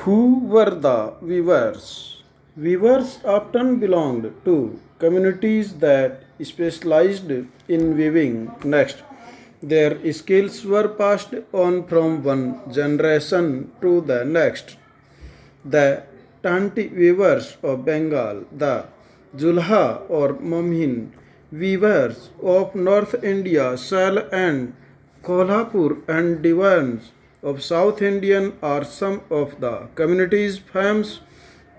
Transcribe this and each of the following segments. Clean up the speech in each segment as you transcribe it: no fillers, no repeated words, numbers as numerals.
Who were the weavers? Weavers often belonged to communities that specialized in weaving. Next, their skills were passed on from one generation to the next. The Tanti weavers of Bengal, the Julha or Mamhin weavers of North India, Sal and Kolhapur and Divans of South Indian are some of the communities famous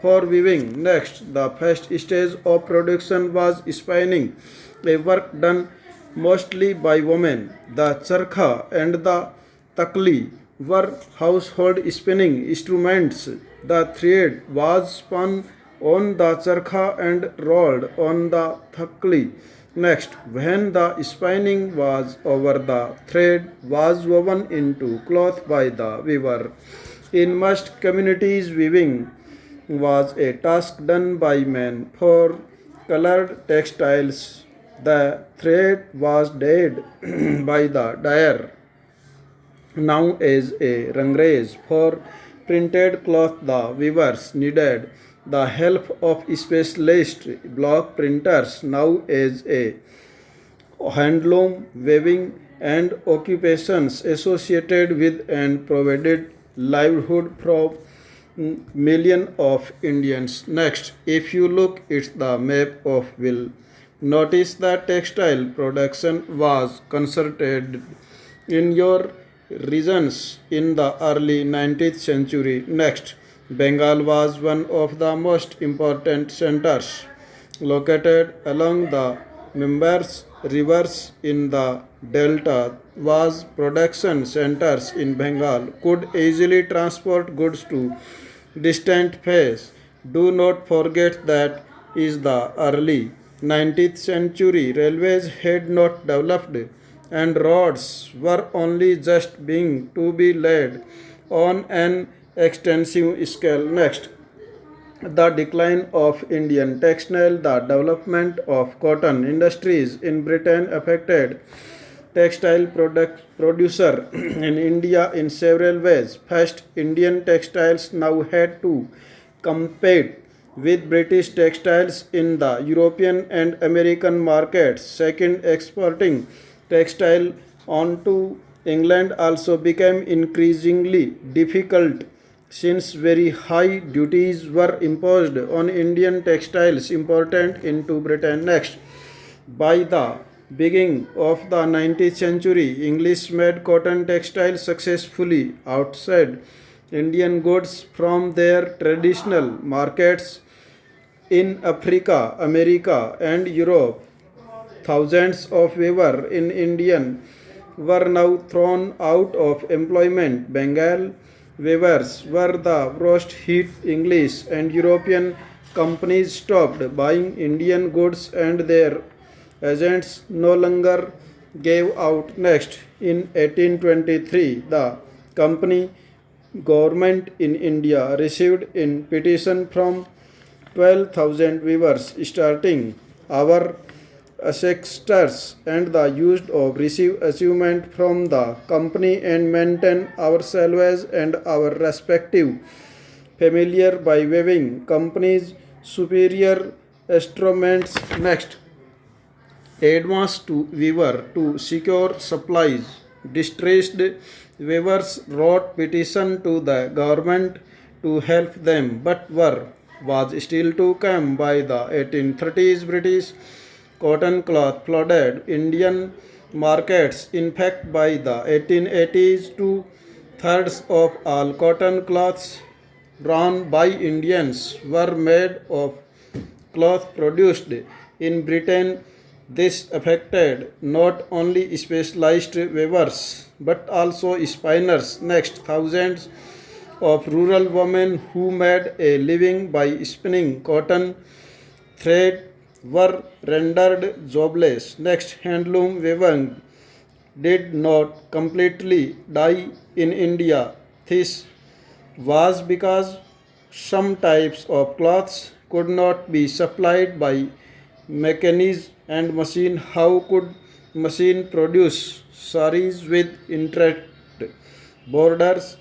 for weaving. Next, the first stage of production was spinning, a work done mostly by women. The charkha and the takli were household spinning instruments. The thread was spun on the charkha and rolled on the takli. Next, when the spinning was over, the thread was woven into cloth by the weaver. In most communities, weaving was a task done by men. For colored textiles, the thread was dyed by the dyer, now as a rangrage. For printed cloth, the weavers needed the help of specialist block printers, now as a handloom, weaving, and occupations associated with and provided livelihood for millions of Indians. Next, if you look at the map of will, notice that textile production was concentrated in your regions in the early 19th century. Next, Bengal was one of the most important centers located along the Members rivers in the delta was production centers in Bengal could easily transport goods to distant places. Do not forget that is the early 19th century railways had not developed and roads were only just being to be laid on an extensive scale. Next, the decline of Indian textile, the development of cotton industries in Britain affected textile producer in India in several ways. First, Indian textiles now had to compete with British textiles in the European and American markets. Second, exporting textile onto England also became increasingly difficult since very high duties were imposed on Indian textiles imported into Britain. Next, by the beginning of the 19th century, English made cotton textiles successfully outside Indian goods from their traditional markets in Africa, America, and Europe. Thousands of weavers in Indian were now thrown out of employment. Bengal weavers were the worst hit. English and European companies stopped buying Indian goods and their agents no longer gave out. Next, in 1823, the company government in India received in petition from 12,000 weavers starting our ancestors and the use of receive achievement from the company and maintain ourselves and our respective familiar by weaving companies superior instruments. Next, advance to weaver to secure supplies. Distressed weavers wrote petition to the government to help them, but work was still to come. By the 1830s, British cotton cloth flooded Indian markets. In fact, by the 1880s, two-thirds of all cotton cloths drawn by Indians were made of cloth produced in Britain. This affected not only specialized weavers but also spinners. Next, thousands of rural women who made a living by spinning cotton thread were rendered jobless. Next, handloom weaving did not completely die in India. This was because some types of cloths could not be supplied by mechanism and machine. How could machine produce saris with intricate borders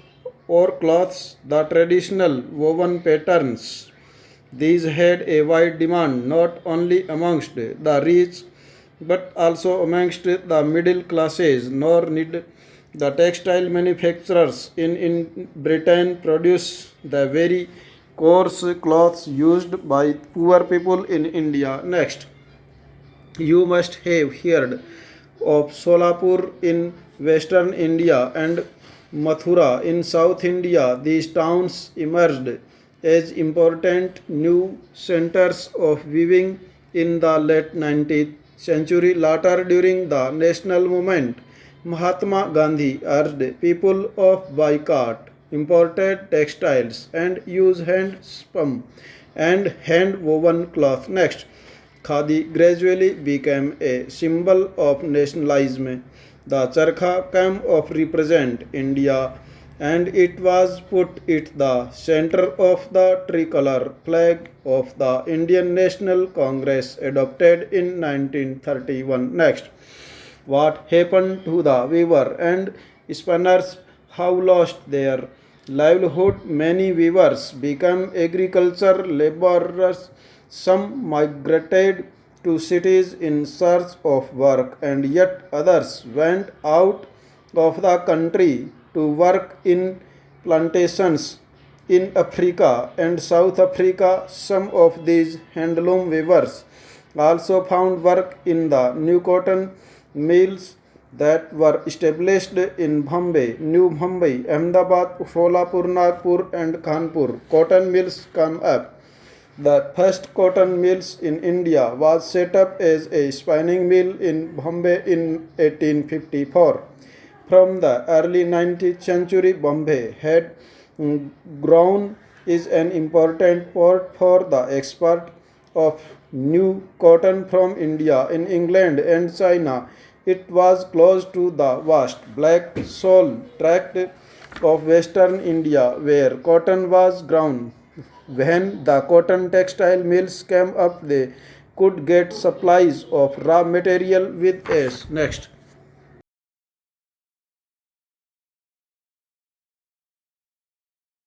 or cloths, the traditional woven patterns. These had a wide demand not only amongst the rich but also amongst the middle classes, nor need the textile manufacturers in Britain produce the very coarse cloths used by poor people in India. Next, you must have heard of Solapur in western India and Mathura in South India. These towns emerged as important new centers of weaving in the late 19th century. Later, during the national movement, Mahatma Gandhi urged people of boycott imported textiles and use hand spun and hand woven cloth. Next, Khadi gradually became a symbol of nationalism. The charkha came of represent India and it was put at the center of the tricolor flag of the Indian National Congress adopted in 1931. Next, what happened to the weaver and spinners have lost their livelihood. Many weavers became agriculture laborers. Some migrated to cities in search of work, and yet others went out of the country to work in plantations in Africa and South Africa. Some of these handloom weavers also found work in the new cotton mills that were established in Bombay, New Mumbai, Ahmedabad, Solapur, Nagpur, and Kanpur. Cotton mills come up. The first cotton mills in India was set up as a spinning mill in Bombay in 1854. From the early 19th century, Bombay had grown is an important port for the export of new cotton from India in England and China. It was close to the vast black soil tract of western India where cotton was grown. When the cotton textile mills came up, they could get supplies of raw material with ease. Next,